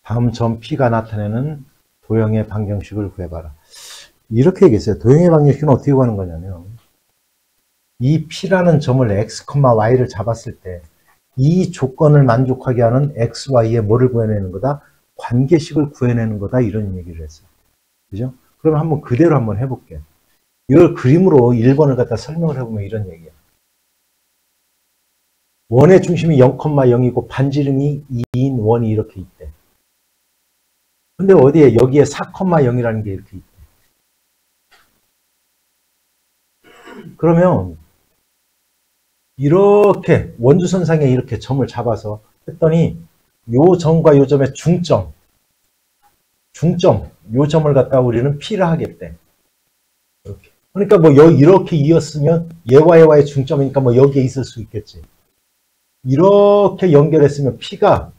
다음 점 P가 나타내는 도형의 방정식을 구해봐라. 이렇게 얘기했어요. 도형의 방정식은 어떻게 구하는 거냐면 이 P라는 점을 X, Y를 잡았을 때 이 조건을 만족하게 하는 X, Y의 뭐를 구해내는 거다? 관계식을 구해내는 거다. 이런 얘기를 했어요. 그죠? 그러면 한번 그대로 한번 해볼게요. 이걸 그림으로 1번을 갖다 설명을 해보면 이런 얘기예요. 원의 중심이 0,0이고 반지름이 2인 원이 이렇게 있대. 근데 어디에 여기에 4,0이라는 게 이렇게 있대. 그러면 이렇게 원주선상에 이렇게 점을 잡아서 했더니 요 점과 요 점의 중점, 요 점을 갖다가 우리는 P라 하겠대. 이렇게. 그러니까 뭐 이렇게 이었으면 얘와 얘와의 중점이니까 뭐 여기에 있을 수 있겠지. 이렇게 연결했으면 P가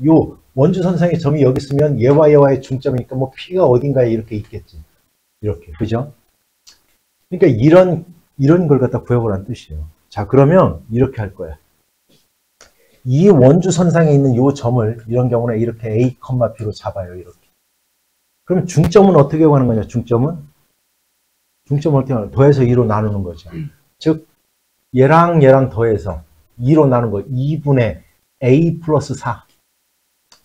요 원주선상의 점이 여기 있으면 얘와 얘와의 중점이니까 뭐 P가 어딘가에 이렇게 있겠지. 이렇게. 그죠? 그러니까 이런 걸 갖다 구해보라는 뜻이에요. 자, 그러면 이렇게 할 거야. 이 원주선상에 있는 요 점을 이런 경우는 이렇게 A, B로 잡아요. 이렇게. 그럼 중점은 어떻게 구하는 거냐? 중점을 어떻게 하는 거냐? 더해서 2로 나누는 거죠. 즉 얘랑 더해서 2로 나눈 거 2분의 A 플러스 4.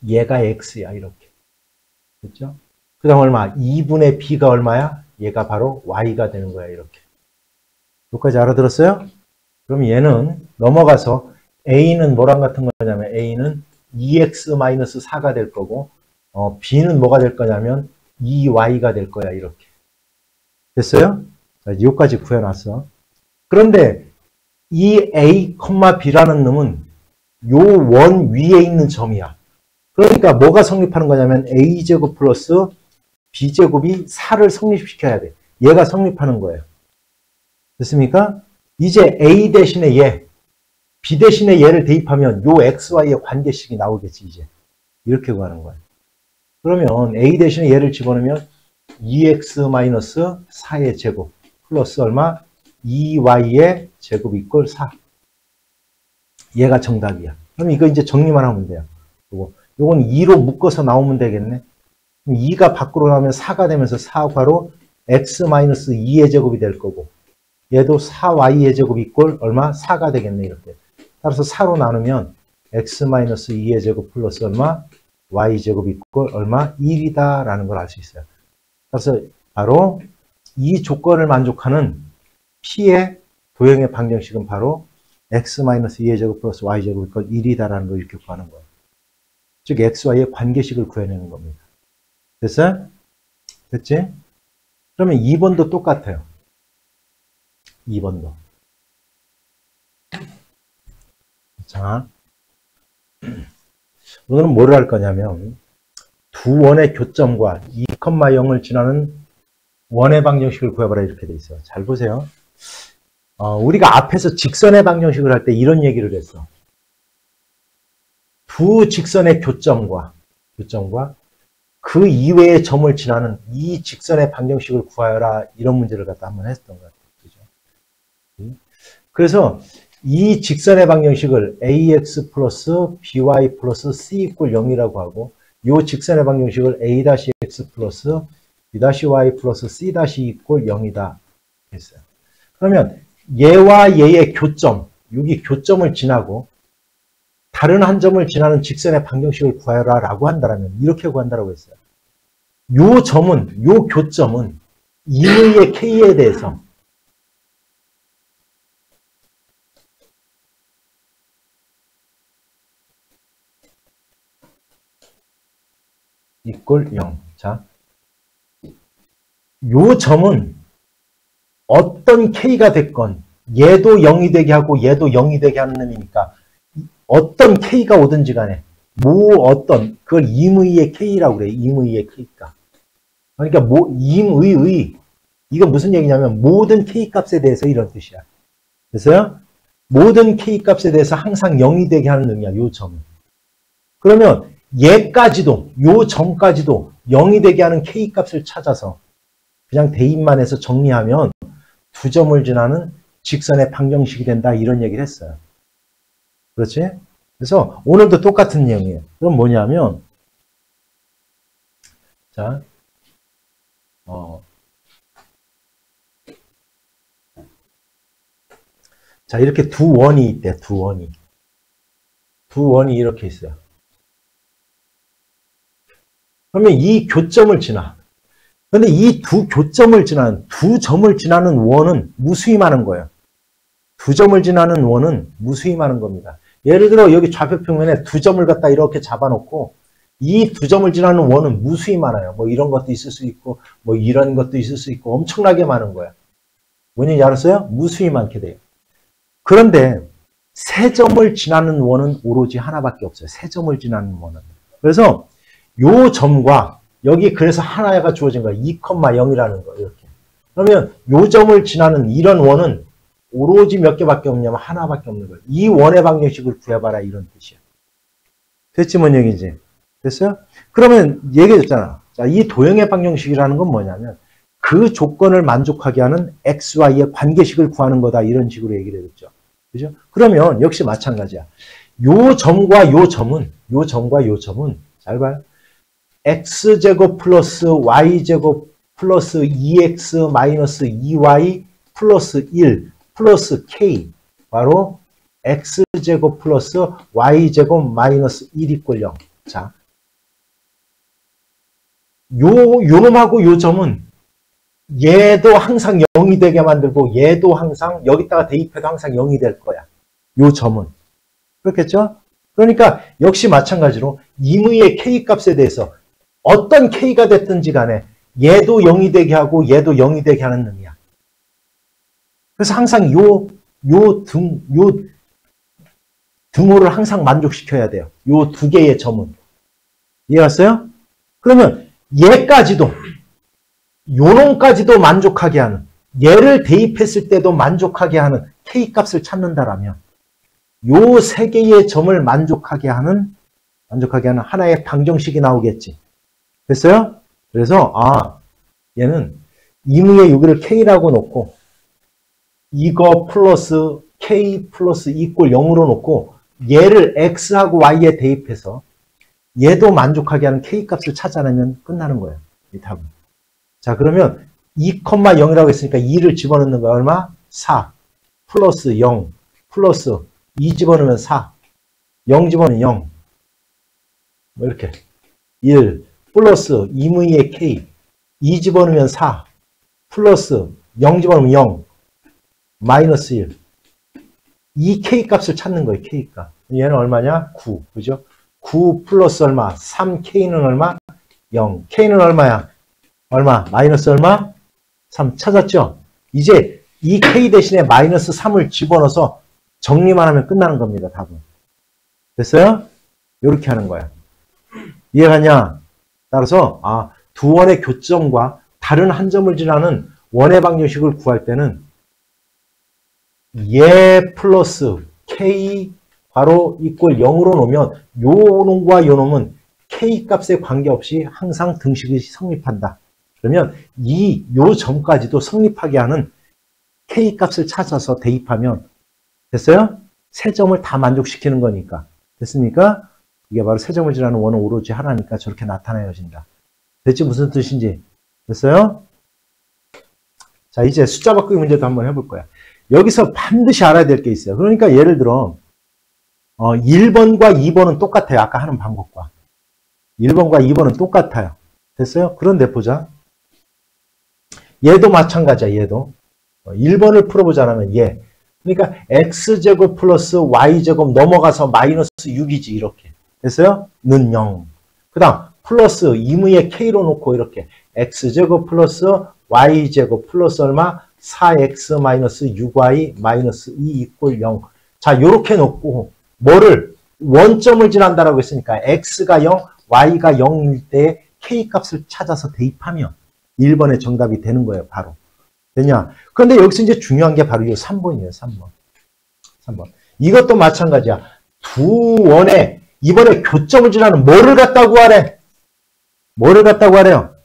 얘가 X야. 이렇게. 됐죠? 그 다음 얼마? 2분의 B가 얼마야? 얘가 바로 Y가 되는 거야. 이렇게. 여기까지 알아들었어요? 그럼 얘는 넘어가서 A는 뭐랑 같은 거냐면 A는 2x-4가 될 거고 B는 뭐가 될 거냐면 2y가 될 거야. 이렇게. 됐어요? 자, 여기까지 구해놨어. 그런데 이 A, B라는 놈은 요 원 위에 있는 점이야. 그러니까 뭐가 성립하는 거냐면 A제곱 플러스 B제곱이 4를 성립시켜야 돼. 얘가 성립하는 거예요. 됐습니까? 이제 A 대신에 얘, B 대신에 얘를 대입하면 요 XY의 관계식이 나오겠지, 이제. 이렇게 구하는 거야. 그러면 A 대신에 얘를 집어넣으면 2x-4의 제곱 플러스 얼마? 2y의 제곱 이꼴 4. 얘가 정답이야. 그럼 이거 이제 정리만 하면 돼요. 요건 2로 묶어서 나오면 되겠네. 그럼 2가 밖으로 나오면 4가 되면서 4괄호 x-2의 제곱이 될 거고 얘도 4y의 제곱 이꼴 얼마? 4가 되겠네. 이렇게. 따라서 4로 나누면 x-2의 제곱 플러스 얼마? y제곱 이꼴 얼마? 1이다 라는 걸 알 수 있어요. 그래서 바로 이 조건을 만족하는 P의 도형의 방정식은 바로 x-2의 제곱 플러스 y제곱 이꼴 1이다 라는 걸 이렇게 구하는 거예요. 즉 xy의 관계식을 구해내는 겁니다. 됐어요? 됐지? 그러면 2번도 똑같아요. 2번도. 자, 오늘은 뭐를 할 거냐면 두 원의 교점과 2,0을 지나는 원의 방정식을 구해봐라 이렇게 돼 있어요. 잘 보세요. 우리가 앞에서 직선의 방정식을 할 때 이런 얘기를 했어. 두 직선의 교점과 그 이외의 점을 지나는 이 직선의 방정식을 구하여라 이런 문제를 갖다 한번 했었던 것 같아요. 그죠? 그래서 이 직선의 방정식을 ax 플러스 by 플러스 c 이꼴 0이라고 하고 이 직선의 방정식을 a-x 플러스 b-y 플러스 c 이꼴 0이다 했어요. 그러면 얘와 얘의 교점, 여기 교점을 지나고 다른 한 점을 지나는 직선의 방정식을 구하여라 라고 한다면 이렇게 구한다라고 했어요. 요 점은, 요 교점은 임의의 k에 대해서 이꼴 0. 자, 요 점은 어떤 k가 됐건 얘도 0이 되게 하고 얘도 0이 되게 하는 놈이니까 어떤 k가 오든지 간에 그걸 임의의 k라고 그래. 임의의 k값. 그러니까 임의의 이건 무슨 얘기냐면 모든 k 값에 대해서 이런 뜻이야. 그래서요. 모든 k 값에 대해서 항상 0이 되게 하는 놈이야. 요 점은. 그러면 얘까지도 요 점까지도 0이 되게 하는 k 값을 찾아서 그냥 대입만 해서 정리하면 두 점을 지나는 직선의 방정식이 된다 이런 얘기를 했어요. 그렇지? 그래서 오늘도 똑같은 내용이에요. 그럼 뭐냐면 자, 자, 이렇게 두 원이 있대, 두 원이. 두 원이 이렇게 있어요. 그러면 이 교점을 지나. 근데 이 두 교점을 지나는, 두 점을 지나는 원은 무수히 많은 거예요. 두 점을 지나는 원은 무수히 많은 겁니다. 예를 들어 여기 좌표평면에 두 점을 갖다 이렇게 잡아놓고 이 두 점을 지나는 원은 무수히 많아요. 뭐 이런 것도 있을 수 있고 뭐 이런 것도 있을 수 있고 엄청나게 많은 거예요. 뭔지 알았어요? 무수히 많게 돼요. 그런데 세 점을 지나는 원은 오로지 하나밖에 없어요. 세 점을 지나는 원은. 그래서 요 점과 여기 그래서 하나가 주어진 거예요. 2,0이라는 거 이렇게. 그러면 요 점을 지나는 이런 원은 오로지 몇 개밖에 없냐면 하나밖에 없는 거예요. 이 원의 방정식을 구해봐라 이런 뜻이야. 됐지 뭔 얘기지? 됐어요? 그러면 얘기했잖아. 자, 이 도형의 방정식이라는 건 뭐냐면 그 조건을 만족하게 하는 xy의 관계식을 구하는 거다 이런 식으로 얘기를 했죠. 그죠? 그러면 역시 마찬가지야. 요 점과 요 점은 잘 봐요. x제곱 플러스 y제곱 플러스 2x 마이너스 2y 플러스 1 플러스 k 바로 x제곱 플러스 y제곱 마이너스 1 이꼴 0. 자, 요놈하고 요 점은 얘도 항상 0이 되게 만들고 얘도 항상 여기다가 대입해도 항상 0이 될 거야. 요 점은. 그렇겠죠? 그러니까 역시 마찬가지로 임의의 k 값에 대해서 어떤 k가 됐든지 간에 얘도 0이 되게 하고 얘도 0이 되게 하는 놈이야. 그래서 항상 요 등호를 항상 만족시켜야 돼요. 요 두 개의 점은. 이해갔어요? 그러면 얘까지도 요놈까지도 만족하게 하는 얘를 대입했을 때도 만족하게 하는 K값을 찾는다라면 요 세 개의 점을 만족하게 하는 하나의 방정식이 나오겠지. 됐어요? 그래서 얘는 임의의 여기를 K라고 놓고 이거 플러스 K 플러스 이꼴 0으로 놓고 얘를 X하고 Y에 대입해서 얘도 만족하게 하는 K값을 찾아내면 끝나는 거예요. 이 답은. 자, 그러면 2,0이라고 했으니까 2를 집어넣는 거야. 얼마? 4 플러스 0 플러스 2 집어넣으면 4 0 집어넣으면 0 뭐 이렇게 1 플러스 임의의 K 2 집어넣으면 4 플러스 0 집어넣으면 0 마이너스 1 이 K값을 찾는 거예요. K값. 얘는 얼마냐? 9. 그죠? 9 플러스 얼마? 3K는 얼마? 0. K는 얼마야? 얼마? 마이너스 얼마? 3 찾았죠? 이제 이 K 대신에 마이너스 3을 집어넣어서 정리만 하면 끝나는 겁니다. 답은. 됐어요? 이렇게 하는 거야. 이해가냐? 따라서 두 원의 교점과 다른 한 점을 지나는 원의 방정식을 구할 때는 얘 플러스 K 바로 이꼴 0으로 놓으면 요 놈과 요 놈은 K 값에 관계없이 항상 등식이 성립한다. 그러면 요 점까지도 성립하게 하는 K 값을 찾아서 대입하면 됐어요? 세 점을 다 만족시키는 거니까. 됐습니까? 이게 바로 세 점을 지나는 원은 오로지 하나니까 저렇게 나타내어진다. 됐지? 무슨 뜻인지. 됐어요? 자, 이제 숫자 바꾸기 문제도 한번 해볼 거야. 여기서 반드시 알아야 될 게 있어요. 그러니까 예를 들어 1번과 2번은 똑같아요. 아까 하는 방법과. 1번과 2번은 똑같아요. 됐어요? 그런데 보자. 얘도 마찬가지야. 얘도. 1번을 풀어보자면 얘. 그러니까 x제곱 플러스 y제곱 넘어가서 마이너스 6이지 이렇게. 됐어요? 는 0. 그 다음 플러스 임의의 k로 놓고 이렇게 x제곱 플러스 y제곱 플러스 얼마? 4x 마이너스 6y 마이너스 2 이꼴 0. 자, 요렇게 놓고 뭐를 원점을 지난다라고 했으니까 x가 0, y가 0일 때 k값을 찾아서 대입하면 1번의 정답이 되는 거예요. 바로. 되냐? 그런데 여기서 이제 중요한 게 바로 이 3번이에요. 3번. 이것도 마찬가지야. 두 원의 이번에 교점을 지나는 뭐를 갖다 구하래? 뭐를 갖다 구하래요?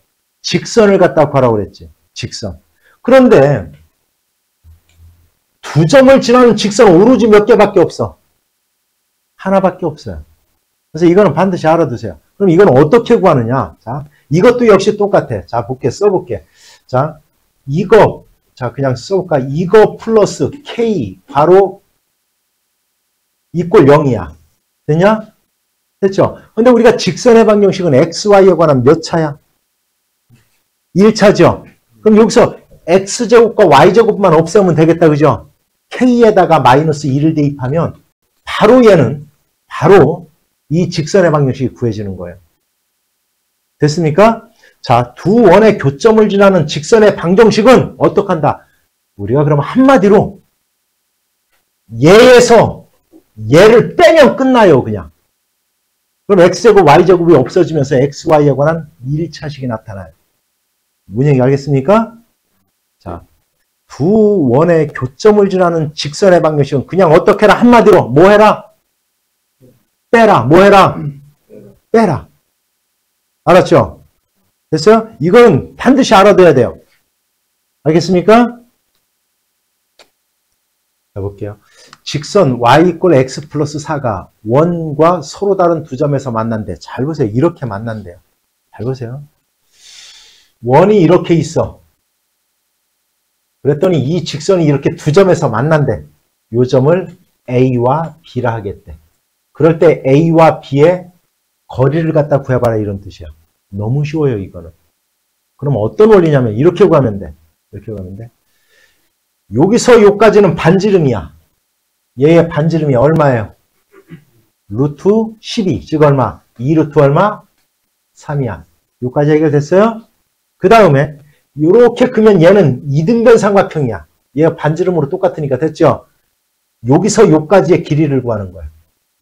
직선을 갖다 구하라고 그랬지. 직선. 그런데 두 점을 지나는 직선 오로지 몇 개밖에 없어? 하나밖에 없어요. 그래서 이거는 반드시 알아두세요. 그럼 이건 어떻게 구하느냐? 자, 이것도 역시 똑같아. 자, 볼게, 써볼게. 자, 이거, 자, 그냥 써볼까? 이거 플러스 K, 바로, 이꼴 0이야. 됐냐? 됐죠? 근데 우리가 직선의 방정식은 XY에 관한 몇 차야? 1차죠? 그럼 여기서 X제곱과 Y제곱만 없애면 되겠다, 그죠? K에다가 마이너스 1을 대입하면, 바로 얘는, 바로 이 직선의 방정식이 구해지는 거예요. 됐습니까? 자, 두 원의 교점을 지나는 직선의 방정식은 어떡한다? 우리가 그럼 한마디로 얘에서 얘를 빼면 끝나요, 그냥. 그럼 X제곱, Y제곱이 없어지면서 XY에 관한 1차식이 나타나요. 문제가 알겠습니까? 자, 두 원의 교점을 지나는 직선의 방정식은 그냥 어떻게 해라? 한마디로 뭐 해라? 빼라. 뭐 해라? 빼라. 알았죠? 됐어요? 이건 반드시 알아둬야 돼요. 알겠습니까? 자, 볼게요. 직선 y 이꼴 x 플러스 4가 원과 서로 다른 두 점에서 만난대. 잘 보세요. 이렇게 만난대요. 잘 보세요. 원이 이렇게 있어. 그랬더니 이 직선이 이렇게 두 점에서 만난대. 요 점을 A와 B라 하겠대. 그럴 때 A와 B의 거리를 갖다 구해봐라 이런 뜻이야. 너무 쉬워요, 이거는. 그럼 어떤 원리냐면 이렇게 구하면 돼. 이렇게 구하면 돼. 여기서 여기까지는 반지름이야. 얘의 반지름이 얼마예요? 루트 12, 즉 얼마? 2루트 얼마? 3이야. 여기까지 해결됐어요? 그 다음에 이렇게 크면 얘는 이등변 삼각형이야. 얘가 반지름으로 똑같으니까 됐죠? 여기서 여기까지의 길이를 구하는 거야.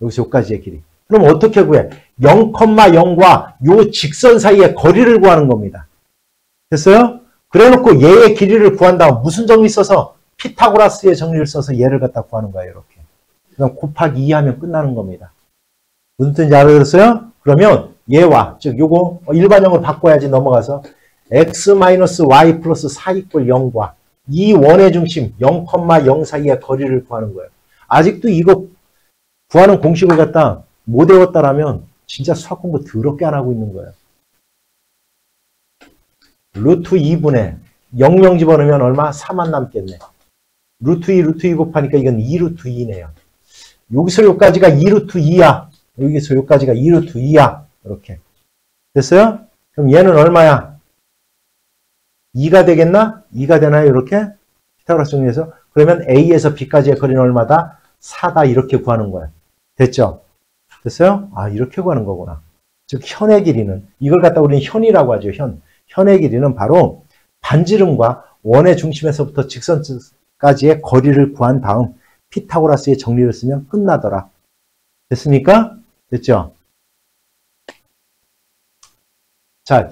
여기서 여기까지의 길이. 그럼 어떻게 구해? 0,0과 요 직선 사이의 거리를 구하는 겁니다. 됐어요? 그래놓고 얘의 길이를 구한 다음 무슨 정리 써서? 피타고라스의 정리를 써서 얘를 갖다 구하는 거예요. 이렇게. 그럼 곱하기 2 하면 끝나는 겁니다. 무슨 뜻인지 알아들었어요? 그러면 얘와 즉 요거 일반형을 바꿔야지 넘어가서 x-y 플러스 4 이꼴 0과 이 원의 중심 0,0 사이의 거리를 구하는 거예요. 아직도 이거 구하는 공식을 갖다 못 외웠다라면 진짜 수학 공부 더럽게 안 하고 있는 거예요. 루트 2분의 0 집어넣으면 얼마? 4만 남겠네. 루트 2 곱하니까 이건 2루트 2네요. 여기서 여기까지가 2루트 2야. 여기서 여기까지가 2루트 2야. 이렇게. 됐어요? 그럼 얘는 얼마야? 2가 되겠나? 2가 되나요? 이렇게? 피타고라스 정리해서. 그러면 A에서 B까지의 거리는 얼마다? 4다. 이렇게 구하는 거야. 됐죠? 됐어요? 아, 이렇게 구하는 거구나. 즉, 현의 길이는, 이걸 갖다 우리는 현이라고 하죠. 현의 길이는 바로 반지름과 원의 중심에서부터 직선까지의 거리를 구한 다음 피타고라스의 정리를 쓰면 끝나더라. 됐습니까? 됐죠? 자,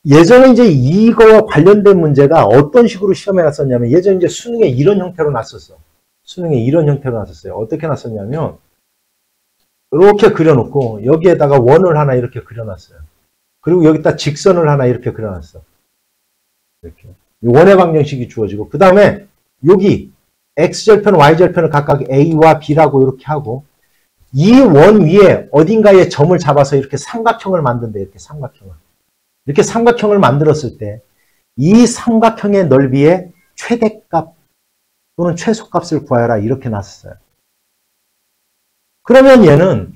예전에 이제 이거와 관련된 문제가 어떤 식으로 시험에 났었냐면 예전에 이제 수능에 이런 형태로 났었어. 수능에 이런 형태로 났었어요. 어떻게 났었냐면 이렇게 그려놓고 여기에다가 원을 하나 이렇게 그려놨어요. 그리고 여기다 직선을 하나 이렇게 그려놨어. 이렇게. 원의 방정식이 주어지고 그 다음에 여기 X절편, Y절편을 각각 A와 B라고 이렇게 하고 이 원 위에 어딘가에 점을 잡아서 이렇게 삼각형을 만든대. 이렇게 삼각형을. 이렇게 삼각형을 만들었을 때 이 삼각형의 넓이의 최대값 또는 최소값을 구하여라. 이렇게 놨어요. 그러면 얘는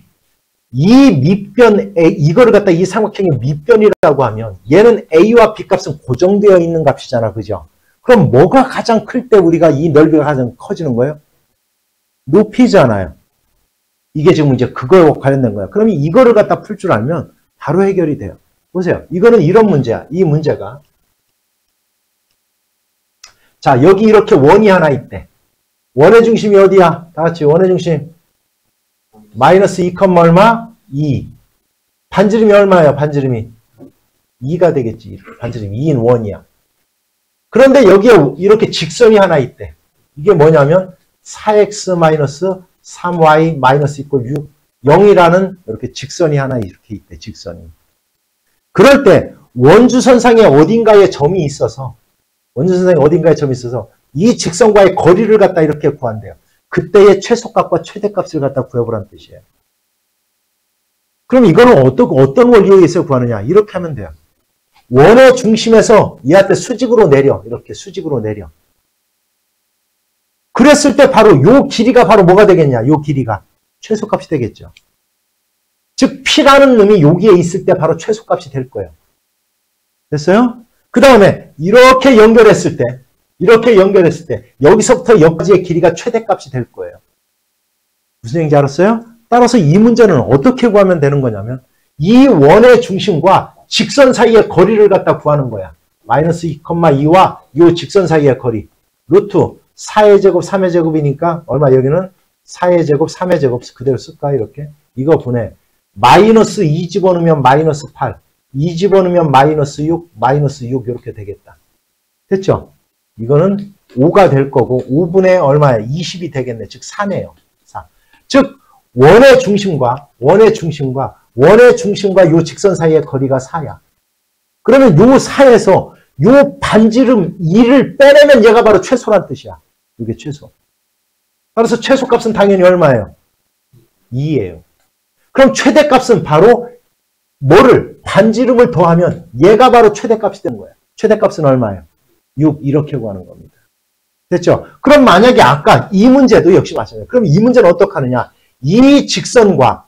이 밑변, 이거를 갖다 이 삼각형의 밑변이라고 하면 얘는 A와 B 값은 고정되어 있는 값이잖아. 그죠? 그럼 뭐가 가장 클 때 우리가 이 넓이가 가장 커지는 거예요? 높이잖아요. 이게 지금 이제 그거와 관련된 거야. 그러면 이거를 갖다 풀 줄 알면 바로 해결이 돼요. 보세요. 이거는 이런 문제야. 이 문제가. 자, 여기 이렇게 원이 하나 있대. 원의 중심이 어디야? 다 같이 원의 중심. 마이너스 2, 얼마? 2. 반지름이 얼마예요? 반지름이 2가 되겠지. 반지름이 2인 원이야. 그런데 여기에 이렇게 직선이 하나 있대. 이게 뭐냐면 4x 3y 이꼴 6. 0이라는 이렇게 직선이 하나 이렇게 있대. 직선이. 그럴 때 원주선상에 어딘가에 점이 있어서 이 직선과의 거리를 갖다 이렇게 구한대요. 그때의 최소값과 최대값을 갖다 구해보라는 뜻이에요. 그럼 이거는 어떤 원리에 의해서 구하느냐? 이렇게 하면 돼요. 원의 중심에서 얘한테 수직으로 내려. 이렇게 수직으로 내려. 그랬을 때 바로 요 길이가 바로 뭐가 되겠냐? 요 길이가 최소값이 되겠죠. 즉 P라는 놈이 여기에 있을 때 바로 최소값이 될 거예요. 됐어요? 그 다음에 이렇게 연결했을 때 여기서부터 여기까지의 길이가 최대값이 될 거예요. 무슨 얘기인지 알았어요? 따라서 이 문제는 어떻게 구하면 되는 거냐면 이 원의 중심과 직선 사이의 거리를 갖다 구하는 거야. 마이너스 2,2와 이 직선 사이의 거리. 루트 4의 제곱, 3의 제곱이니까 얼마? 여기는 4의 제곱, 3의 제곱 그대로 쓸까? 이렇게. 이거 분해. 마이너스 2 집어넣으면 마이너스 8. 2 집어넣으면 마이너스 6, 마이너스 6 이렇게 되겠다. 됐죠? 이거는 5가 될 거고 5분의 얼마야? 20이 되겠네. 즉 4네요. 4. 즉 원의 중심과 요 직선 사이의 거리가 4야. 그러면 요 4에서 요 반지름 2를 빼내면 얘가 바로 최소란 뜻이야. 이게 최소. 따라서 최소값은 당연히 얼마예요? 2예요. 그럼 최대값은 바로 뭐를? 반지름을 더하면 얘가 바로 최대값이 되는 거예요. 최대값은 얼마예요? 6 이렇게 구하는 겁니다. 됐죠? 그럼 만약에 아까 이 문제도 역시 마찬가지예요. 그럼 이 문제는 어떻게 하느냐? 이 직선과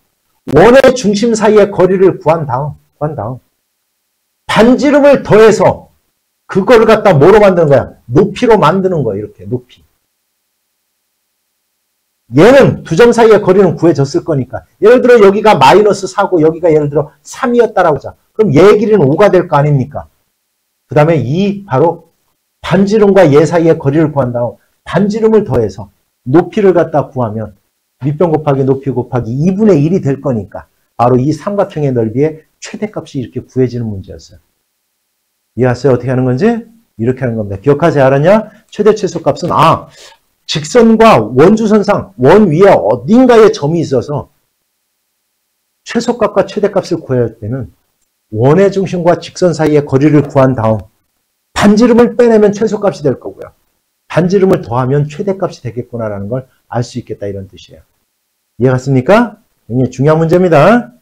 원의 중심 사이의 거리를 구한 다음 반지름을 더해서 그걸 갖다 뭐로 만드는 거야? 높이로 만드는 거야. 이렇게 높이. 얘는 두 점 사이의 거리는 구해졌을 거니까. 예를 들어 여기가 마이너스 4고 여기가 예를 들어 3이었다라고 하자. 그럼 얘 길이는 5가 될 거 아닙니까? 그 다음에 이 바로 반지름과 얘 사이의 거리를 구한 다음 반지름을 더해서 높이를 갖다 구하면 밑변 곱하기 높이 곱하기 2분의 1이 될 거니까 바로 이 삼각형의 넓이의 최대값이 이렇게 구해지는 문제였어요. 이해하세요? 어떻게 하는 건지? 이렇게 하는 겁니다. 기억하세요? 알았냐? 최대 최소값은 직선과 원주선상 원 위에 어딘가에 점이 있어서 최소값과 최대값을 구해야 할 때는 원의 중심과 직선 사이의 거리를 구한 다음 반지름을 빼내면 최소값이 될 거고요. 반지름을 더하면 최대값이 되겠구나라는 걸 알 수 있겠다 이런 뜻이에요. 이해갔습니까? 굉장히 중요한 문제입니다.